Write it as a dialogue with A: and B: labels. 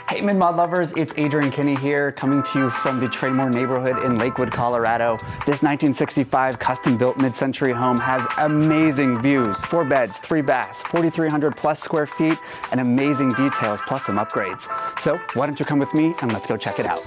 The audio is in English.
A: Hey MidMod lovers, it's Adrian Kinney here, coming to you from the Thraemoor neighborhood in Lakewood, Colorado. This 1965 custom-built mid-century home has amazing views. 4 beds, 3 baths, 4,300 plus square feet, and amazing details, plus some upgrades. So why don't you come with me and let's go check it out.